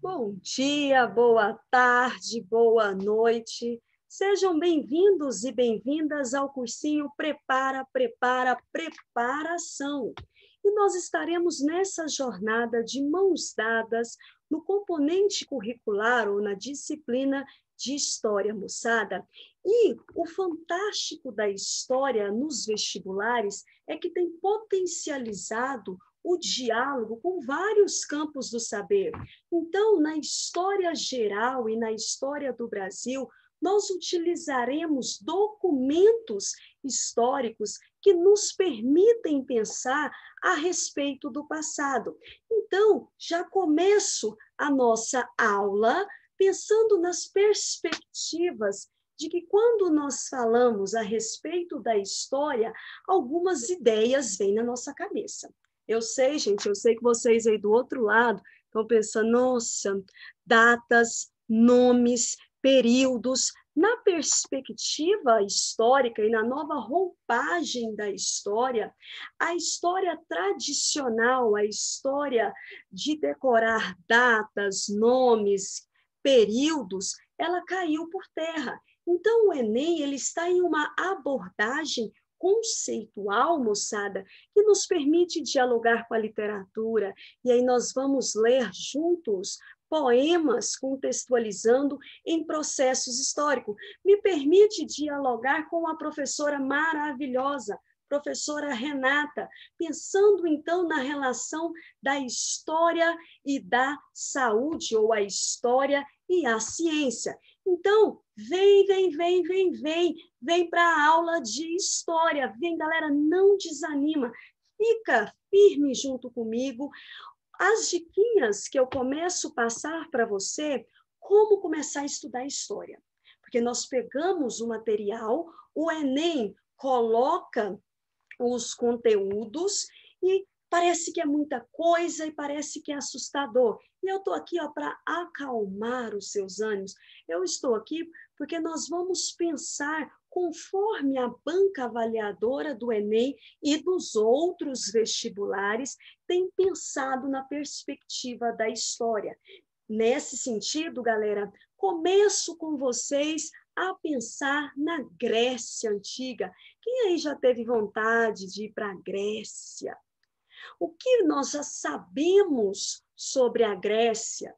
Bom dia, boa tarde, boa noite. Sejam bem-vindos e bem-vindas ao cursinho Preparação. E nós estaremos nessa jornada de mãos dadas no componente curricular ou na disciplina de História, moçada. E o fantástico da história nos vestibulares é que tem potencializado o diálogo com vários campos do saber. Então, na história geral e na história do Brasil, nós utilizaremos documentos históricos que nos permitem pensar a respeito do passado. Então, já começo a nossa aula pensando nas perspectivas de que quando nós falamos a respeito da história, algumas ideias vêm na nossa cabeça. Eu sei, gente, eu sei que vocês aí do outro lado estão pensando, nossa, datas, nomes, períodos. Na perspectiva histórica e na nova roupagem da história, a história tradicional, a história de decorar datas, nomes, períodos, ela caiu por terra. Então, o Enem ele está em uma abordagem conceitual, moçada, que nos permite dialogar com a literatura, e aí nós vamos ler juntos poemas contextualizando em processos históricos. Me permite dialogar com a professora maravilhosa, professora Renata, pensando então na relação da história e da saúde, ou a história e a ciência. Então, vem para a aula de história. Vem, galera, não desanima. Fica firme junto comigo. As diquinhas que eu começo a passar para você, como começar a estudar história. Porque nós pegamos o material, o Enem coloca os conteúdos e parece que é muita coisa e parece que é assustador. E eu estou aqui para acalmar os seus ânimos. Eu estou aqui porque nós vamos pensar conforme a banca avaliadora do Enem e dos outros vestibulares tem pensado na perspectiva da história. Nesse sentido, galera, começo com vocês a pensar na Grécia Antiga. Quem aí já teve vontade de ir para a Grécia? O que nós já sabemos sobre a Grécia?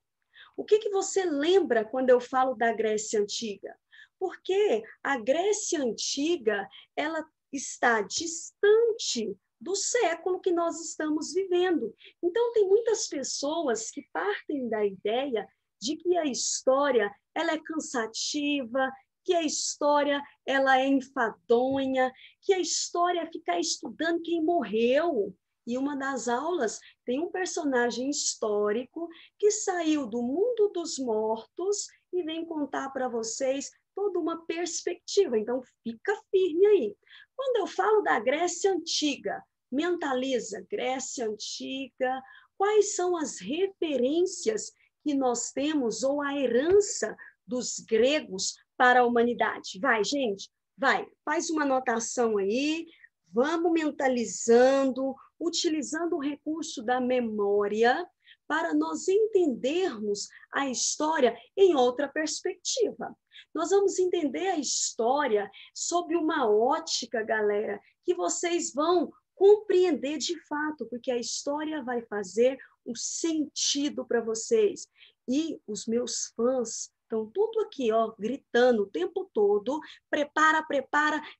O que você lembra quando eu falo da Grécia Antiga? Porque a Grécia Antiga ela está distante do século que nós estamos vivendo. Então, tem muitas pessoas que partem da ideia de que a história ela é cansativa, que a história ela é enfadonha, que a história é ficar estudando quem morreu. E uma das aulas tem um personagem histórico que saiu do mundo dos mortos e vem contar para vocês toda uma perspectiva. Então, fica firme aí. Quando eu falo da Grécia Antiga, mentaliza Grécia Antiga, quais são as referências que nós temos ou a herança dos gregos para a humanidade? Vai, gente, vai, faz uma anotação aí, vamos mentalizando, utilizando o recurso da memória para nós entendermos a história em outra perspectiva. Nós vamos entender a história sob uma ótica, galera, que vocês vão compreender de fato, porque a história vai fazer o sentido para vocês. E os meus fãs estão tudo aqui, ó, gritando o tempo todo, prepara,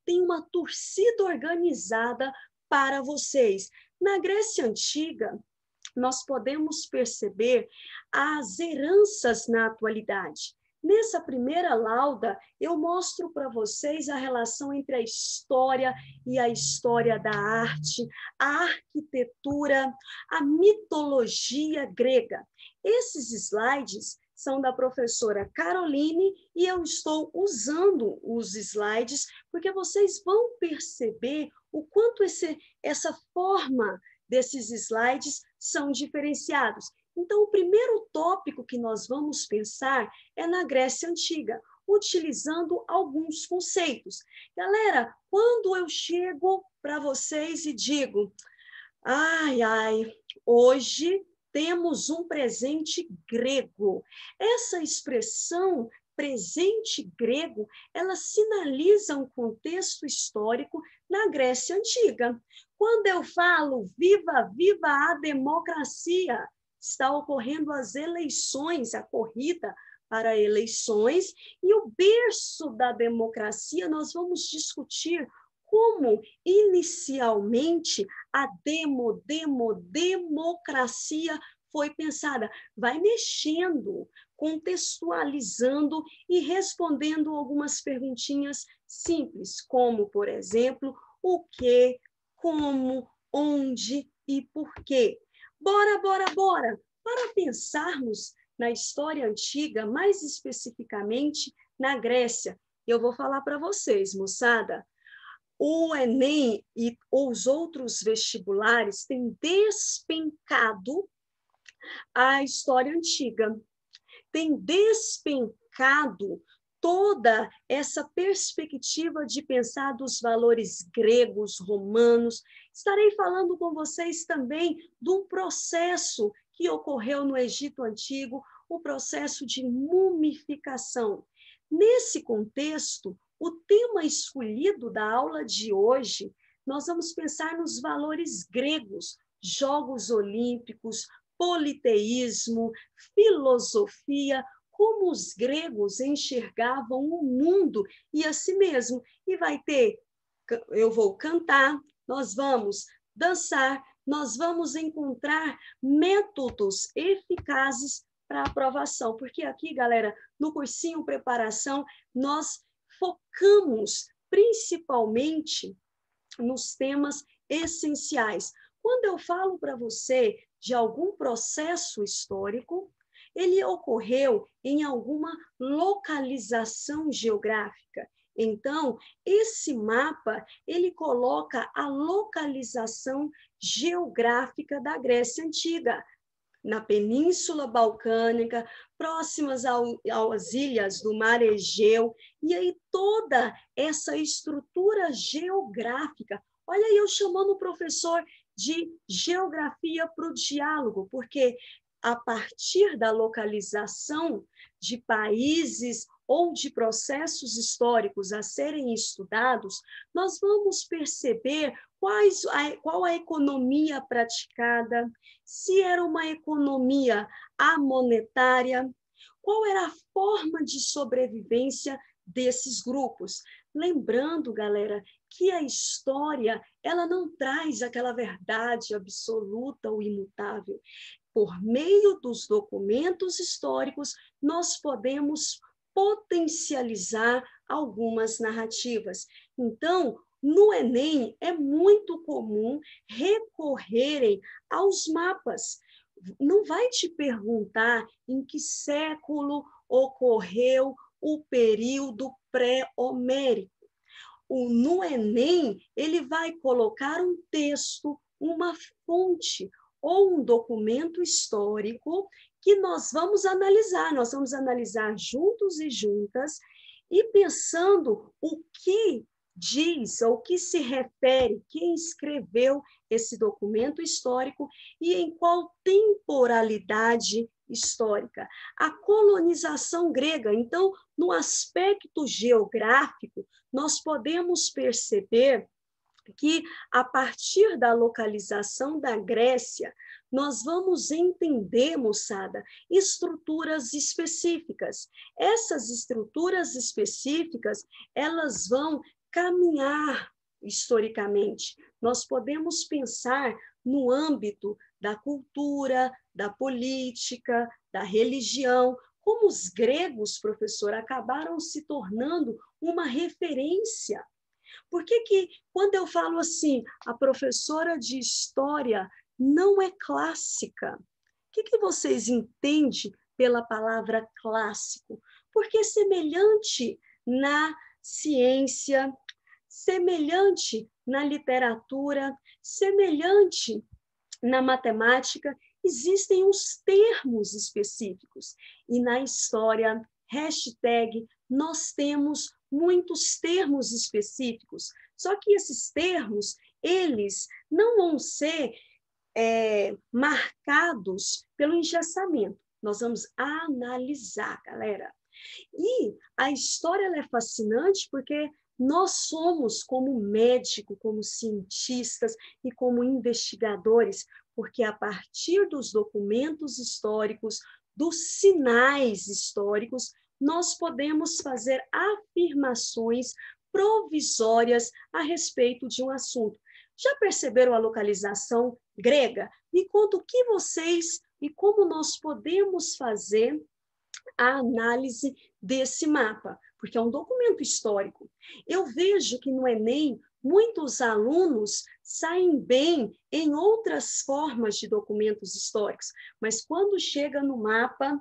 tem uma torcida organizada para vocês. Na Grécia Antiga, nós podemos perceber as heranças na atualidade. Nessa primeira lauda, eu mostro para vocês a relação entre a história e a história da arte, a arquitetura, a mitologia grega. Esses slides são da professora Caroline e eu estou usando os slides porque vocês vão perceber o quanto essa forma desses slides são diferenciados. Então, o primeiro tópico que nós vamos pensar é na Grécia Antiga, utilizando alguns conceitos. Galera, quando eu chego para vocês e digo, ai, hoje temos um presente grego. Essa expressão presente grego, ela sinaliza um contexto histórico na Grécia Antiga. Quando eu falo viva, viva a democracia, está ocorrendo as eleições, a corrida para eleições, e o berço da democracia nós vamos discutir como inicialmente a democracia foi pensada. Vai mexendo, contextualizando e respondendo algumas perguntinhas simples, como, por exemplo, o que, como, onde e por quê. Bora, bora, bora! Para pensarmos na história antiga, mais especificamente na Grécia, eu vou falar para vocês, moçada, o Enem e os outros vestibulares têm despencado a história antiga, tem despencado toda essa perspectiva de pensar dos valores gregos, romanos. Estarei falando com vocês também de um processo que ocorreu no Egito Antigo, o processo de mumificação. Nesse contexto, o tema escolhido da aula de hoje, nós vamos pensar nos valores gregos, Jogos Olímpicos, politeísmo, filosofia, como os gregos enxergavam o mundo e a si mesmo. E vai ter, eu vou cantar, nós vamos dançar, nós vamos encontrar métodos eficazes para aprovação, porque aqui, galera, no cursinho preparação, nós focamos principalmente nos temas essenciais. Quando eu falo para você de algum processo histórico, ele ocorreu em alguma localização geográfica. Então, esse mapa, ele coloca a localização geográfica da Grécia Antiga, na Península Balcânica, próximas às ilhas do Mar Egeu, e aí toda essa estrutura geográfica. Olha aí eu chamando o professor de geografia para o diálogo, porque a partir da localização de países ou de processos históricos a serem estudados, nós vamos perceber qual a economia praticada, se era uma economia amonetária, qual era a forma de sobrevivência desses grupos. Lembrando, galera, que a história ela não traz aquela verdade absoluta ou imutável. Por meio dos documentos históricos, nós podemos potencializar algumas narrativas. Então, no Enem, é muito comum recorrerem aos mapas. Não vai te perguntar em que século ocorreu o período pré-homérico. No Enem, ele vai colocar um texto, uma fonte ou um documento histórico que nós vamos analisar juntos e juntas e pensando o que diz, ao que se refere, quem escreveu esse documento histórico e em qual temporalidade histórica. A colonização grega, então, no aspecto geográfico, nós podemos perceber que, a partir da localização da Grécia, nós vamos entender, moçada, estruturas específicas. Essas estruturas específicas, elas vão caminhar historicamente. Nós podemos pensar no âmbito da cultura, da política, da religião, como os gregos, professor, acabaram se tornando uma referência. Por que quando eu falo assim, a professora de história não é clássica? O que vocês entendem pela palavra clássico? Porque semelhante na ciência, semelhante na literatura, semelhante na matemática, existem os termos específicos. E na história, hashtag, nós temos muitos termos específicos. Só que esses termos, eles não vão ser marcados pelo engessamento. Nós vamos analisar, galera. E a história ela é fascinante porque nós somos, como médico, como cientistas e como investigadores, porque a partir dos documentos históricos, dos sinais históricos, nós podemos fazer afirmações provisórias a respeito de um assunto. Já perceberam a localização grega? Me conta o que vocês e como nós podemos fazer a análise desse mapa, porque é um documento histórico. Eu vejo que no Enem, muitos alunos saem bem em outras formas de documentos históricos, mas quando chega no mapa,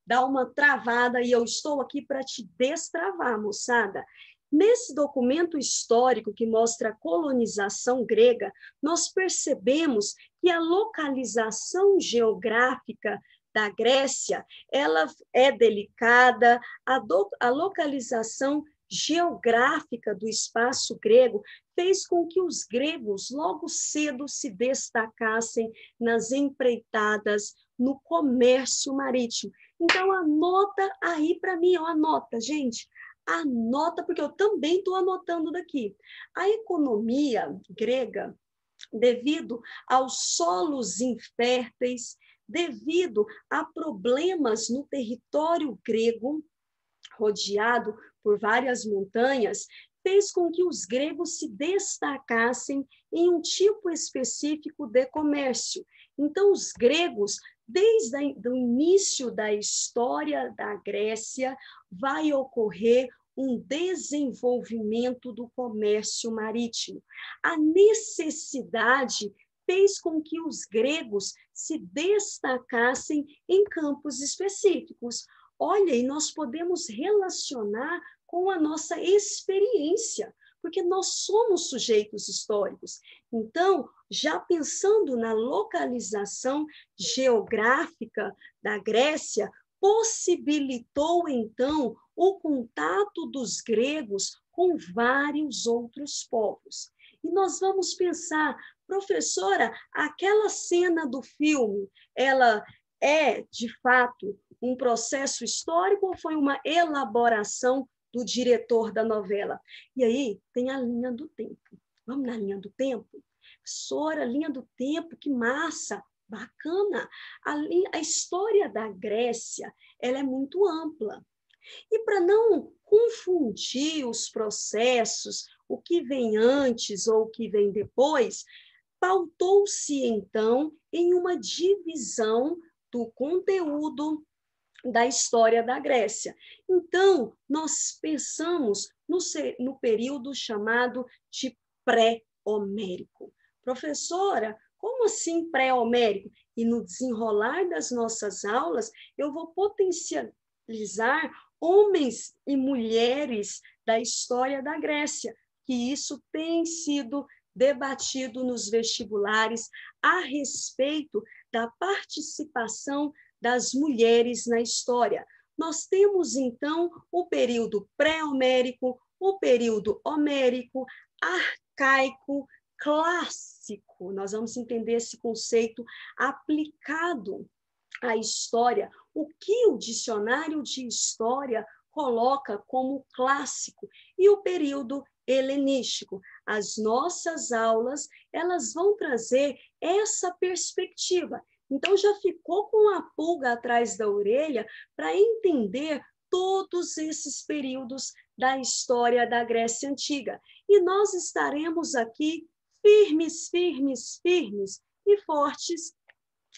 dá uma travada, e eu estou aqui para te destravar, moçada. Nesse documento histórico que mostra a colonização grega, nós percebemos que a localização geográfica da Grécia, ela é delicada, a localização geográfica do espaço grego fez com que os gregos logo cedo se destacassem nas empreitadas, no comércio marítimo. Então, anota aí para mim, ó, anota, gente, anota, porque eu também estou anotando daqui. A economia grega, devido aos solos inférteis, devido a problemas no território grego, rodeado por várias montanhas, fez com que os gregos se destacassem em um tipo específico de comércio. Então, os gregos, desde o início da história da Grécia, vai ocorrer um desenvolvimento do comércio marítimo. A necessidade fez com que os gregos se destacassem em campos específicos. Olha, e nós podemos relacionar com a nossa experiência, porque nós somos sujeitos históricos. Então, já pensando na localização geográfica da Grécia, possibilitou, então, o contato dos gregos com vários outros povos. E nós vamos pensar, professora, aquela cena do filme, ela é, de fato, um processo histórico ou foi uma elaboração do diretor da novela? E aí tem a linha do tempo. Vamos na linha do tempo? Professora, linha do tempo, que massa! Bacana! A história da Grécia, ela é muito ampla. E para não confundir os processos, o que vem antes ou o que vem depois, pautou-se, então, em uma divisão do conteúdo da história da Grécia. Então, nós pensamos no período chamado de pré-homérico. Professora, como assim pré-homérico? E no desenrolar das nossas aulas, eu vou potencializar homens e mulheres da história da Grécia, que isso tem sido debatido nos vestibulares a respeito da participação das mulheres na história. Nós temos, então, o período pré-homérico, o período homérico, arcaico, clássico. Nós vamos entender esse conceito aplicado à história, o que o dicionário de história coloca como clássico, e o período helenístico. As nossas aulas, elas vão trazer essa perspectiva. Então, já ficou com a pulga atrás da orelha para entender todos esses períodos da história da Grécia Antiga. E nós estaremos aqui firmes, firmes, firmes e fortes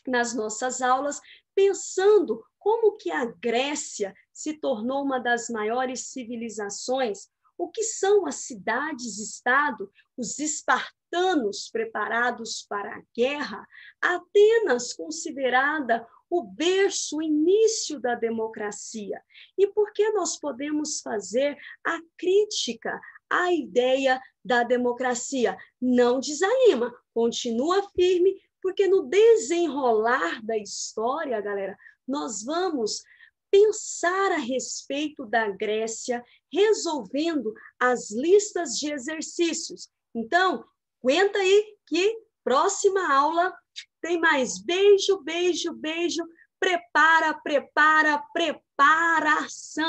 nas nossas aulas, pensando como que a Grécia se tornou uma das maiores civilizações, o que são as cidades-estado, os espartanos preparados para a guerra, Atenas considerada o berço, o início da democracia. E por que nós podemos fazer a crítica à ideia da democracia? Não desanima, continua firme, porque no desenrolar da história, galera, nós vamos pensar a respeito da Grécia, resolvendo as listas de exercícios. Então, aguenta aí que próxima aula Tem mais. Beijo, beijo, beijo. Prepara, prepara, preparação.